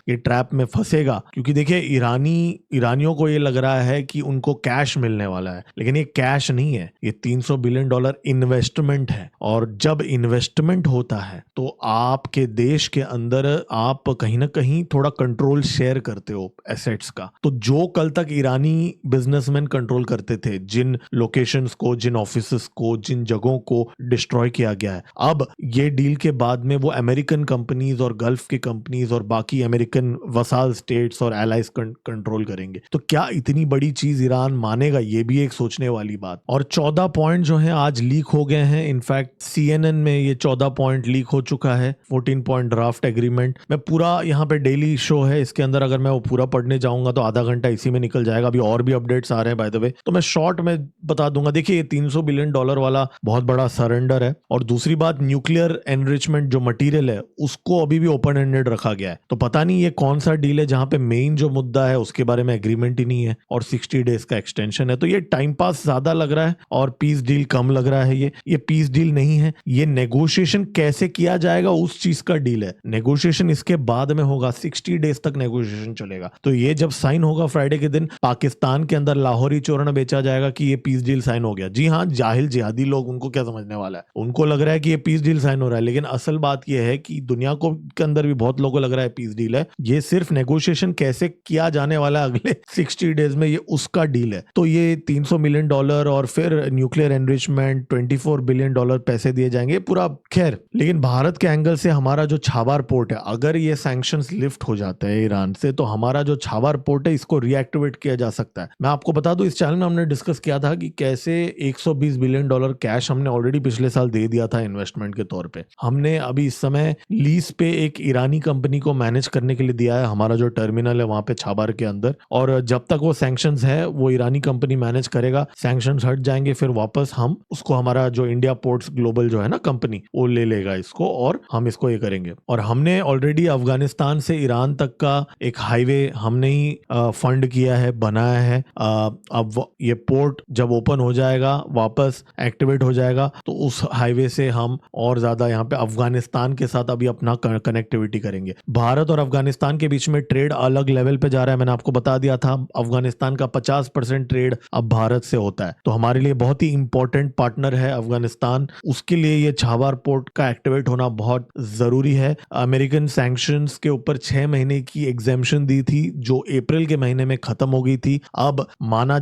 ट्रैप में फंसेगा? क्योंकि देखिए ईरानियों को ये लग रहा है कि उनको कैश मिलने वाला है, लेकिन ये कैश नहीं है, ये $300 बिलियन इन्वेस्टमेंट है। और जब इन्वेस्टमेंट होता है तो आपके देश के अंदर आप कहीं ना कहीं थोड़ा कंट्रोल शेयर करते हो एसेट्स का। तो जो कल तक ईरानी बिजनेसमैन कंट्रोल करते थे, जिन लोकेशंस को, जिन ऑफिसेस को, जिन जगहों को डिस्ट्रॉय किया गया है, अब ये डील के बाद में वो अमेरिकन कंपनीज और गल्फ की कंपनीज और बाकी अमेरिकन वसाल स्टेट्स और एलाइज कंट्रोल करेंगे। तो क्या इतनी बड़ी चीज ईरान मानेगा? ये भी एक सोचने वाली बात। और 14 पॉइंट जो हैं आज लीक हो गए हैं। इनफैक्ट CNN में ये 14 पॉइंट लीक हो चुका है, 14 पॉइंट ड्राफ्ट एग्रीमेंट। मैं पूरा, यहाँ पे डेली शो है, इसके अंदर अगर मैं वो पूरा पढ़ने जाऊंगा तो आधा घंटा इसी में निकल जाएगा। अभी और भी अपडेट्स आ रहे हैं बाय द वे, तो मैं शॉर्ट में बता दूंगा। देखिए, ये $300 बिलियन वाला बहुत बड़ा सरेंडर है। और दूसरी बात, न्यूक्लियर एनरिचमेंट जो मटेरियल है उसको अभी भी ओपन एंडेड रखा गया है। तो पता नहीं ये कौन सा डील है जहां पे मेन जो मुद्दा है उसके बारे में एग्रीमेंट ही नहीं है और 60 डेज का एक्सटेंशन है। तो ये टाइम पास ज्यादा लग रहा है और पीस डील कम लग रहा है। ये पीस डील नहीं है, ये नेगोशिएशन कैसे किया जाएगा उस चीज का डील है। नेगोशिएशन इसके बाद में होगा, 60 डेज तक नेगोशिएशन चलेगा। तो ये जब साइन होगा फ्राइडे के दिन, पाकिस्तान के अंदर लाहौरी चूर्ण बेचा जाएगा कि ये पीस डील साइन हो गया। जी हाँ, जाहिल जिहादी लोग, उनको क्या समझने वाला है, उनको लग रहा है कि ये पीस डील साइन हो रहा है। लेकिन असल बात ये है कि दुनिया को के अंदर भी बहुत लोगों को लग रहा है पीस डील है। ये सिर्फ नेगोशिएशन कैसे किया जाने वाला है अगले 60 डेज में, ये उसका डील है। तो ये $300 मिलियन और फिर न्यूक्लियर एनरिचमेंट $24 बिलियन पैसे दिए जाएंगे पूरा। खैर, लेकिन भारत के एंगल से हमारा जो छाबार पोर्ट है, अगर ये सैंक्शंस लिफ्ट हो जाते हैं ईरान से, तो हमारा जो छाबार पोर्ट है इसको रीएक्टिवेट किया जा सकता है। मैं आपको बता दूं, इस चैनल में हमने डिस्कस किया था कि कैसे $120 बिलियन कैश हमने ऑलरेडी पिछले साल दे दिया था इन्वेस्टमेंट के तौर पे। हमने अभी इस समय लीज पे एक ईरानी कंपनी को मैनेज करने के लिए दिया है, हमारा जो टर्मिनल है वहां पे छाबर के अंदर, और जब तक वो सैंक्शंस है वो ईरानी कंपनी मैनेज करेगा। सैंक्शंस हट जाएंगे फिर वापस हम उसको, हमारा जो इंडिया पोर्ट्स ग्लोबल जो है ना कंपनी, वो ले लेगा इसको और हम इसको ये करेंगे। और हमने ऑलरेडी अफगानिस्तान से ईरान तक का एक हाईवे हमने ही फंड किया है, बनाया है। अब ये पोर्ट जब ओपन हो जाएगा, वापस एक्टिवेट हो जाएगा, तो उस हाईवे से हम और ज्यादा यहाँ पे अफगानिस्तान के साथ अभी अपना कनेक्टिविटी करेंगे। भारत और अफगानिस्तान के बीच में ट्रेड अलग लेवल पे जा रहा है, मैंने आपको बता दिया था। अफगानिस्तान का 50% ट्रेड अब भारत से होता है, तो हमारे लिए बहुत ही इंपॉर्टेंट पार्टनर है अफगानिस्तान। उसके लिए ये छाबर पोर्ट का एक्टिवेट होना बहुत जरूरी है। अमेरिकन सैंक्शंस के ऊपर 6 महीने की एग्जेम्पशन दी थी जो अप्रैल के महीने में खत्म हो गई थी। अब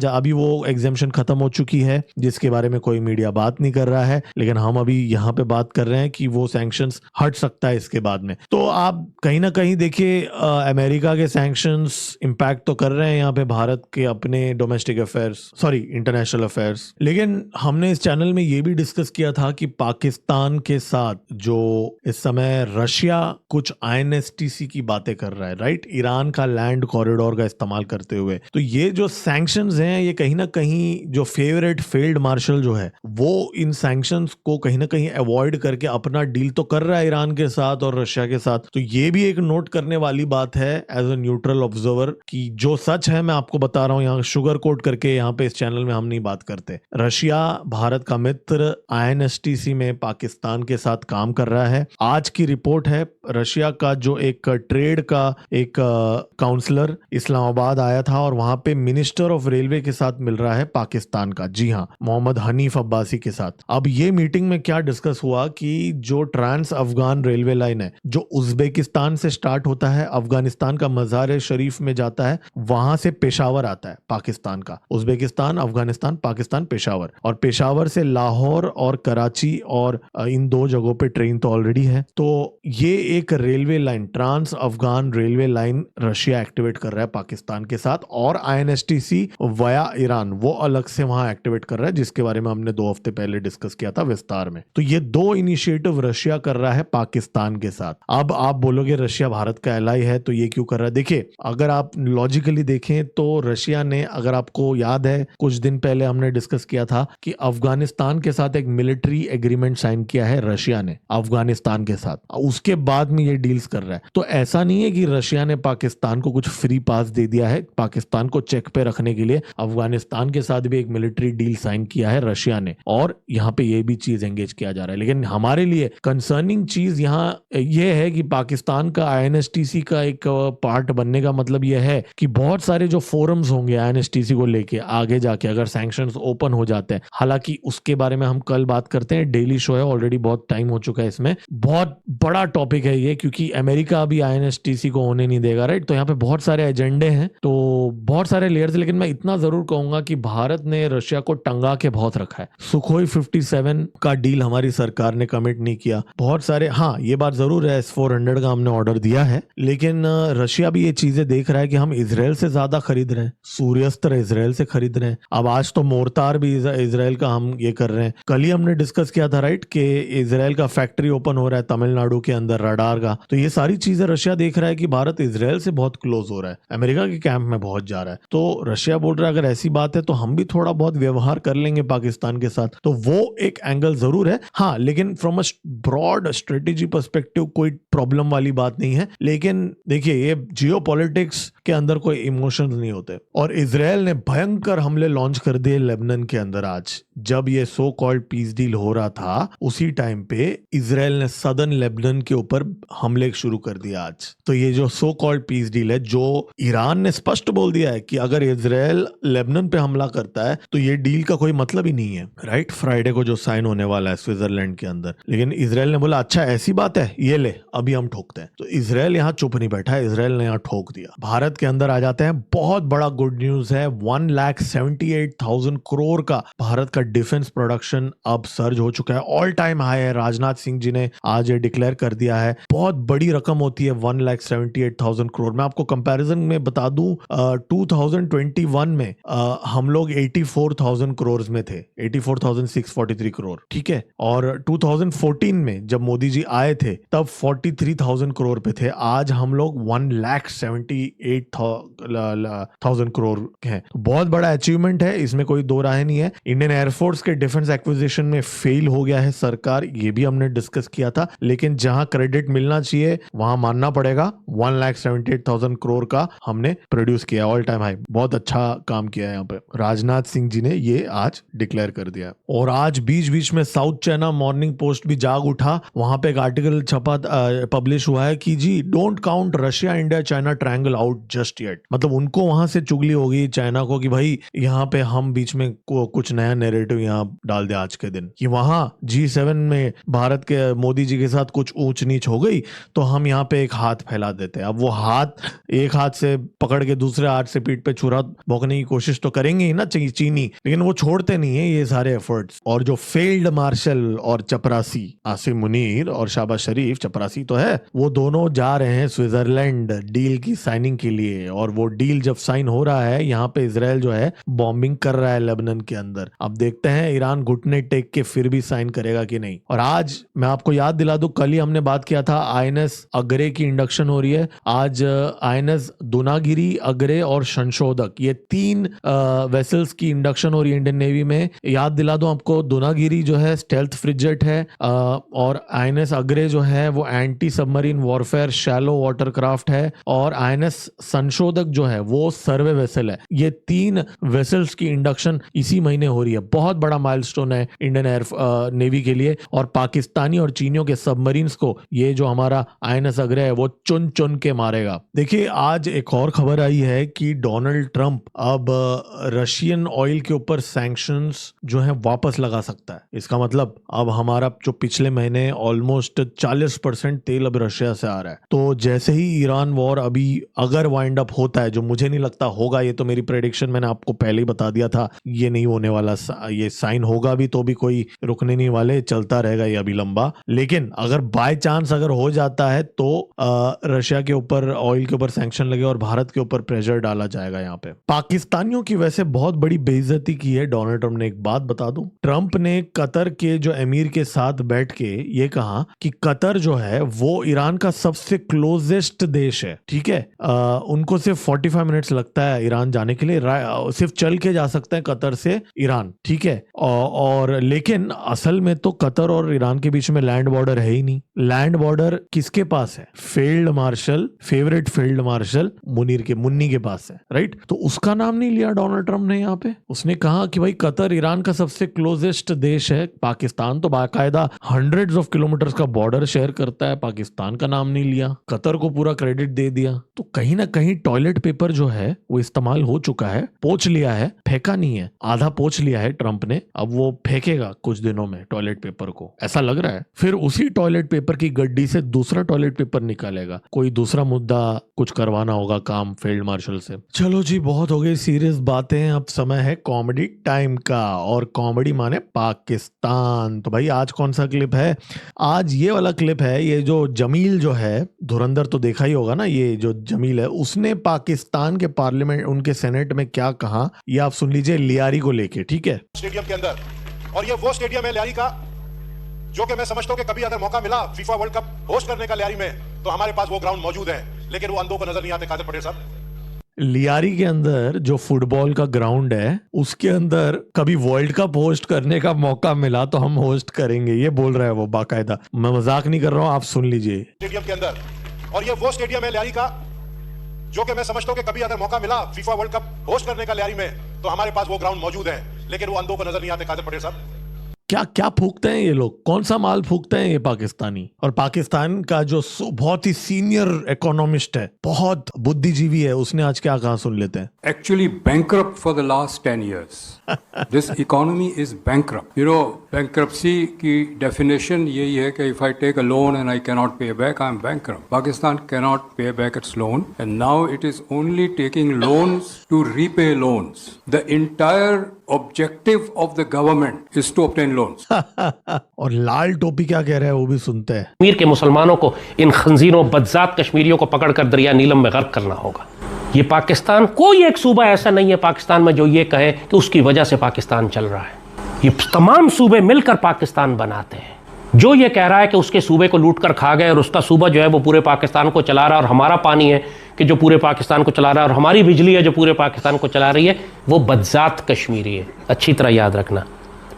अभी वो एग्जेम्पशन खत्म हो चुकी है, जिसके बारे में कोई मीडिया बात नहीं कर रहा है, लेकिन हम अभी यहाँ पे बात कर रहे हैं कि वो सैंक्शंस हट सकता है इसके बाद में। तो आप कहीं ना कहीं देखिए अमेरिका के सैंक्शंस इंपैक्ट तो कर रहे हैं यहाँ पे भारत के अपने domestic affairs, sorry international affairs. लेकिन हमने इस चैनल में ये भी डिस्कस किया था कि पाकिस्तान के साथ जो इस समय रशिया कुछ INSTC की बातें कर रहा है, राइट, ईरान का लैंड कॉरिडोर का इस्तेमाल करते हुए, तो ये जो सैंक्शंस हैं ये कहीं ना कहीं जो फेवरेट फील्ड मार्शल जो है वो इन सैंक्शंस को कहीं ना कहीं अवॉइड करके अपना डील तो कर रहा है ईरान के साथ और रशिया के साथ। तो ये भी एक नोट करने वाली बात है एज अ न्यूट्रल ऑब्जर्वर, कि जो सच है मैं आपको बता रहा हूं, यहाँ शुगर कोट करके यहाँ पे इस चैनल में हम नहीं बात करते। रशिया भारत का मित्र INSTC में पाकिस्तान के साथ काम कर रहा है। आज की रिपोर्ट है, रशिया का जो एक ट्रेड का एक काउंसलर इस्लामाबाद आया था और वहां पे मिनिस्टर ऑफ रेलवे के साथ मिल रहा है पाकिस्तान का, जी हाँ, मोहम्मद हनीफ अब्बासी के साथ। अब ये मीटिंग में क्या डिस्कस हुआ कि जो ट्रांस अफगान रेलवे लाइन है जो उज्बेकिस्तान से स्टार्ट होता है, अफगानिस्तान का मजार शरीफ में जाता है, वहां से पेशावर आता है पाकिस्तान का, उज्बेकिस्तान, अफगानिस्तान, पाकिस्तान, पेशावर, और पेशावर से लाहौर और कराची, और इन 2 जगहों पे ट्रेन तो ऑलरेडी है। तो ये एक railway line, trans Afghan railway line Russia activate कर रहा है पाकिस्तान के साथ, और INSTC वया ईरान वो अलग से वहां एक्टिवेट कर रहा है, जिसके बारे में हमने 2 हफ्ते पहले डिस्कस किया था विस्तार में। तो ये 2 इनिशिएटिव रशिया कर रहा है पाकिस्तान के साथ। अब आप बोलोगे रशिया भारत का एलाई है तो ये क्यों कर रहा है? देखिए, अगर आप लॉजिकली देखें तो रशिया ने, अगर आपको याद है कुछ दिन पहले हमने डिस्कस किया था कि अफगानिस्तान के साथ एक मिलिट्री एग्रीमेंट साइन किया है रशिया ने अफगानिस्तान के साथ, उसके बाद में ये डील्स कर रहा है। तो ऐसा नहीं है कि रशिया ने पाकिस्तान को कुछ फ्री पास दे दिया है, पाकिस्तान को चेक पे रखने के लिए अफगानिस्तान के साथ भी एक मिलिट्री डील साइन किया है रशिया ने, और यहाँ पे ये भी चीज एंगेज किया जा रहा है। लेकिन हमारे लिए कंसर्निंग चीज यहाँ ये है कि पाकिस्तान का INSTC का एक पार्ट बनने का मतलब यह है कि बहुत सारे जो फोरम्स होंगे INSTC को लेके आगे जाके अगर सैंक्शंस ओपन हो जाते हैं, हालांकि उसके बारे में हम कल बात करते हैं, डेली शो है, ऑलरेडी बहुत टाइम हो चुका है, इसमें बहुत बड़ा टॉपिक है ये, क्योंकि अमेरिका अभी INSTC को होने नहीं देगा, राइट। तो यहाँ पे बहुत सारे एजेंडे हैं, तो बहुत सारे लेयर्स। लेकिन मैं इतना जरूर कहूंगा कि भारत ने रशिया को टंगा के बहुत रखा है। सुखोई 57 का डील हमारी सरकार ने कमिट नहीं किया, बहुत सारे, हाँ ये बात जरूर है, S-400 का हमने ऑर्डर दिया है, लेकिन रशिया भी ये चीजें देख रहा है कि हम इजराइल से ज्यादा खरीद रहे हैं, सूर्यास्त्र इजराइल से खरीद रहे हैं, अब आज तो मोर्टार भी इजराइल का हम ये कर रहे हैं। कल ही हमने डिस्कस किया था, राइट, कि इजराइल का फैक्ट्री ओपन हो रहा है तमिलनाडु के अंदर रडार का। तो ये सारी चीजें रशिया देख रहा है कि भारत इजराइल से बहुत क्लोज हो रहा है, अमेरिका के कैंप में बहुत जा रहा है। तो रशिया बोल रहा है अगर ऐसी बात है तो हम भी थोड़ा बहुत व्यवहार कर लेंगे पाकिस्तान के साथ, तो वो एक एंगल जरूर है। हाँ, लेकिन from a broad strategy perspective कोई प्रॉब्लम वाली बात नहीं है। लेकिन देखिए, ये जियोपॉलिटिक्स के अंदर कोई इमोशंस नहीं होते, और इजराइल ने भयंकर हमले लॉन्च कर दिए लेबनान के अंदर। आज जब ये सो कॉल्ड पीस डील हो रहा था, उसी टाइम पे इजराइल ने सदर्न लेबनान के ऊपर हमले शुरू कर दिया आज। तो ये जो सो कॉल्ड पीस डील है, जो ईरान ने स्पष्ट बोल दिया है कि अगर इजराइल लेबनान पे हमला करता है तो ये डील का कोई मतलब ही नहीं है, राइट। फ्राइडे को जो साइन होने वाला है स्विट्जरलैंड के अंदर, लेकिन इजराइल ने बोला अच्छा ऐसी बात है, ये ले अभी हम ठोकते हैं। तो इजराइल यहाँ चुप नहीं बैठा, इजराइल ने यहाँ ठोक दिया। भारत भारत के अंदर आ जाते हैं। बहुत बड़ा गुड न्यूज है, 1,78,000 करोड़ का भारत का डिफेंस प्रोडक्शन अब सर्ज हो चुका है, ऑल टाइम हाई है। राजनाथ सिंह जी ने आज ये डिक्लेयर कर दिया है। बहुत बड़ी रकम होती है 1,78,000 करोड़। मैं आपको कंपैरिजन में बता दूं, 2021 में हम लोग 84,000 करोड़ में थे, 84,643 करोड़, ठीक है। और 2014 में जब मोदी जी आए थे तब 43,000 करोड़ पे थे। आज हम लोग 1,78,000 करोड़ हैं। तो बहुत बड़ा अचीवमेंट है, इसमें कोई दो राय नहीं है। इंडियन एयरफोर्स के डिफेंस एक्विजिशन में फेल हो गया है सरकार, ये भी हमने डिस्कस किया था, लेकिन जहां क्रेडिट मिलना चाहिए वहां मानना पड़ेगा। 1,78,000 करोड़ का हमने प्रोड्यूस किया, ऑल टाइम हाई। बहुत अच्छा काम किया है यहाँ पे। राजनाथ सिंह जी ने ये आज डिक्लेयर कर दिया। और आज बीच बीच में साउथ चाइना मॉर्निंग पोस्ट भी जाग उठा, वहां पे एक आर्टिकल छपा पब्लिश हुआ है कि जी don't count Russia India China triangle out just yet. मतलब उनको वहां से चुगली होगी चाइना को कि भाई यहाँ पे हम बीच में कुछ नया नैरेटिव यहाँ डाल दे आज के दिन, कि वहां G7 में भारत के मोदी जी के साथ कुछ ऊंच नीच हो गई तो हम यहाँ पे एक हाथ फैला देते हैं। अब वो हाथ एक हाथ से पकड़ के दूसरे हाथ से पीठ पे छुरा भोंकने की कोशिश तो करेंगे ही ना चीनी, लेकिन वो छोड़ते नहीं है ये सारे एफर्ट्स। और जो फील्ड मार्शल और चपरासी आसिम मुनीर और शाहबाज शरीफ, चपरासी तो है, वो दोनों जा रहे हैं स्विट्जरलैंड डील की साइनिंग के लिए। और वो डील जब साइन हो रहा है, यहाँ पे इजराइल जो है बॉम्बिंग कर रहा है लेबनान के अंदर। अब देखते हैं ईरान घुटने टेक के फिर भी साइन करेगा कि नहीं। और आज मैं आपको याद दिला दूं, कल ही हमने बात किया था INS अग्रे की इंडक्शन हो रही है। आज INS दुनागिरी, अग्रे और संशोधक, ये 3 वेसल्स की इंडक्शन हो रही है इंडियन नेवी में। याद दिला दूं आपको, दुनागिरी जो है स्टेल्थ फ्रिगेट है, और INS अग्रे जो है वो anti submarine warfare shallow watercraft है, और INS संशोधक जो है वो सर्वे वेसल है। ये 3 वेसल्स की इंडक्शन इसी महीने हो रही है। बहुत बड़ा माइलस्टोन है इंडियन एयर नेवी के लिए। और पाकिस्तानी और चीनियों के सबमरीन्स को ये जो हमारा INS अग्रे है वो चुन चुन के मारेगा। देखिए आज एक और खबर आई है कि डोनाल्ड ट्रंप अब रशियन ऑयल के ऊपर सैंक्शंस जो है वापस लगा सकता है। इसका मतलब अब हमारा जो पिछले महीने ऑलमोस्ट 40% तेल अब रशिया से आ रहा है। तो जैसे ही ईरान वॉर अभी अगर वाइंड अप होता है, जो मुझे नहीं लगता होगा, ये तो मेरी प्रेडिक्शन मैंने आपको पहले ही बता दिया था, ये नहीं होने वाला। ये साइन होगा भी तो भी कोई रुकने नहीं वाले, चलता रहेगा ये अभी लंबा। लेकिन अगर बाय चांस अगर हो जाता है तो रशिया के ऊपर ऑयल के ऊपर सैंक्शन लगे और भारत के ऊपर प्रेशर डाला जाएगा। यहाँ पे पाकिस्तानियों की वैसे बहुत बड़ी बेइज्जती की है डोनाल्ड ट्रंप ने। एक बात बता दूं, ट्रंप ने कतर के जो अमीर के साथ बैठ के ये कहा कि कतर जो है वो ईरान का सबसे क्लोजेस्ट देश है, ठीक है। उनको सिर्फ 45 मिनट्स लगता है ईरान जाने के लिए, सिर्फ चल के जा सकते हैं कतर से ईरान, ठीक है। और लेकिन असल में तो कतर और ईरान के बीच में लैंड बॉर्डर है ही नहीं। लैंड बॉर्डर किसके पास है? Field marshal, favourite field marshal Munni के पास है, राइट। तो उसका नाम नहीं लिया डोनाल्ड ट्रंप ने। यहाँ पे उसने कहा कि भाई कतर ईरान का सबसे क्लोजेस्ट देश है। पाकिस्तान तो बाकायदा हंड्रेड्स ऑफ किलोमीटर्स का बॉर्डर शेयर करता है, पाकिस्तान का नाम नहीं लिया, कतर को पूरा क्रेडिट दे दिया। तो कहीं ना कहीं टॉयलेट पेपर जो है वो इस्तेमाल हो चुका है, पोंछ लिया है, फेंका नहीं है, आधा पोंछ लिया है ट्रंप ने। अब वो फेंकेगा कुछ दिनों में टॉयलेट पेपर को, ऐसा लग रहा है। फिर उसी टॉयलेट पेपर की गड्डी से दूसरा टॉयलेट पेपर निकालेगा। कोई दूसरा मुद्दा कुछ करवाना होगा काम फील्ड मार्शल से। चलो जी, बहुत हो गई सीरियस बातें, अब समय है कॉमेडी टाइम का। और कॉमेडी माने पाकिस्तान। तो भाई आज कौन सा क्लिप है? आज ये वाला क्लिप है। ये जो जमील जो है, धुरंधर तो देखा ही होगा ना, ये जो जमील है उसने पाकिस्तान के पार्लियामेंट, उनके सेनेट में क्या कहा, ये आप सुन लीजिए लियारी को लेके, ठीक है। स्टेडियम के अंदर, और ये वो स्टेडियम है लियारी का जो कि मैं समझता हूं कि कभी अगर मौका मिला फीफा वर्ल्ड कप होस्ट करने का लियारी में, तो हमारे पास वो ग्राउंड मौजूद है, लेकिन वो अंधों को नजर नहीं आते। कादर पटेल साहब, लियारी के अंदर जो फुटबॉल का ग्राउंड है उसके अंदर कभी वर्ल्ड कप होस्ट करने का मौका मिला तो हम होस्ट करेंगे, ये बोल रहा है वो बाकायदा। मैं मजाक नहीं कर रहा हूं, आप सुन लीजिए। स्टेडियम के अंदर, और ये वो स्टेडियम है लियारी का जो कि मैं समझता हूं कि कभी अगर मौका मिला फीफा वर्ल्ड कप होस्ट करने का लियारी में, तो हमारे पास वो ग्राउंड मौजूद है, लेकिन वो अंधों को नजर नहीं आते। कादर पटेल साहब, क्या क्या फूकते हैं ये लोग, कौन सा माल फूकते हैं ये पाकिस्तानी। और पाकिस्तान का जो बहुत ही सीनियर इकोनॉमिस्ट है, बहुत बुद्धिजीवी है, उसने आज क्या कहा सुन लेते हैं। Actually bankrupt for the last 10 years. This economy is bankrupt. You know, bankruptcy की definition यही है कि if I take a loan and I cannot pay back, I am bankrupt. Pakistan cannot pay back its loan and now it is only taking loans to repay loans. The entire objective of the government is to obtain loans. और लाल टोपी क्या कह रहा है वो भी सुनते हैं। कश्मीर के मुसलमानों को, इन खंजीरों बदजात कश्मीरियों को पकड़कर दरिया नीलम में गर्क करना होगा। ये पाकिस्तान, कोई एक सूबा ऐसा नहीं है पाकिस्तान में जो ये कहे कि उसकी वजह से पाकिस्तान चल रहा है। ये तमाम सूबे मिलकर पाकिस्तान बनाते हैं। जो ये कह रहा है कि उसके सूबे को लूट कर खा गए और उसका सूबा जो है वो पूरे पाकिस्तान को चला रहा है और हमारा पानी है कि जो पूरे पाकिस्तान को चला रहा है और हमारी बिजली है जो पूरे पाकिस्तान को चला रही है, वो बदजात कश्मीरी है। अच्छी तरह याद रखना,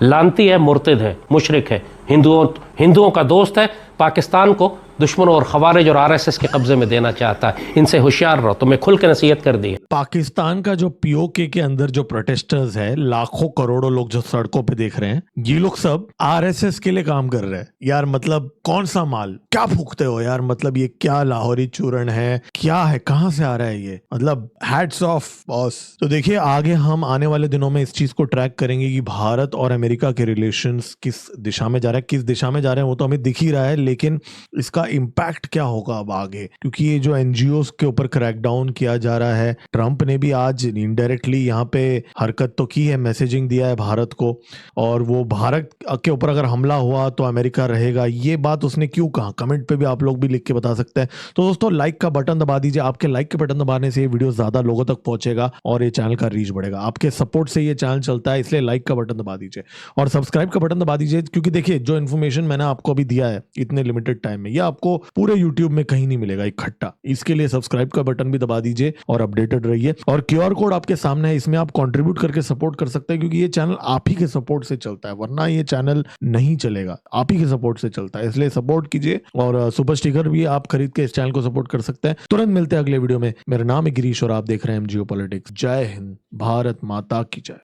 लानती है, मुर्तिद है, मुशरिक है, हिंदुओं का दोस्त है, पाकिस्तान को दुश्मनों और खवारिज और आरएसएस के कब्जे में देना चाहता है। इनसे होशियार रहो, तुम्हें खुल के नसीहत कर दी है। पाकिस्तान का जो पीओके के अंदर जो प्रोटेस्टर्स है, लाखों करोड़ों लोग जो सड़कों पे देख रहे हैं, ये लोग सब आरएसएस के लिए काम कर रहे हैं। यार मतलब कौन सा माल क्या फूकते हो यार, मतलब ये क्या लाहौरी चूर्ण है, क्या है, कहां से आ रहा है ये, मतलब हैट्स ऑफ बॉस। तो देखिए आगे हम आने वाले दिनों में इस चीज को ट्रैक करेंगे कि भारत और अमेरिका के रिलेशंस किस दिशा में जा रहा है, किस दिशा में जा रहे हैं वो तो हमें दिख ही रहा है, लेकिन इसका इम्पैक्ट क्या होगा अब आगे, क्योंकि ये जो एनजीओस के ऊपर क्रैकडाउन किया जा रहा है, ट्रंप ने भी आज इनडायरेक्टली यहाँ पे हरकत तो की है, मैसेजिंग दिया है भारत को, और वो भारत के ऊपर अगर हमला हुआ तो अमेरिका रहेगा, ये बात उसने क्यों कहा, कमेंट पे भी आप लोग भी लिख के बता सकते हैं। तो दोस्तों लाइक का बटन दबा दीजिए, आपके लाइक के बटन दबाने से ये वीडियो ज्यादा लोगों तक पहुंचेगा और ये चैनल का रीच बढ़ेगा। आपके सपोर्ट से ये चैनल चलता है, इसलिए लाइक का बटन दबा दीजिए और सब्सक्राइब का बटन दबा दीजिए, क्योंकि देखिए जो इन्फॉर्मेशन मैंने आपको अभी दिया है इतने लिमिटेड टाइम में, ये आपको पूरे यूट्यूब में कहीं नहीं मिलेगा इकट्ठा। इसके लिए सब्सक्राइब का बटन भी दबा दीजिए और अपडेटेड रहिए। और क्यूआर कोड आपके सामने है, इसमें आप कंट्रीब्यूट करके सपोर्ट कर सकते हैं, क्योंकि ये चैनल आप ही के सपोर्ट से चलता है, वरना ये चैनल नहीं चलेगा, आप ही के सपोर्ट से चलता है, इसलिए सपोर्ट कीजिए। और सुपर स्टिकर भी आप खरीद के इस चैनल को सपोर्ट कर सकते हैं। तुरंत मिलते हैं अगले वीडियो में। मेरा नाम है गिरीश और आप देख रहे हैं एमजीओ पॉलिटिक्स। जय हिंद, भारत माता की जय।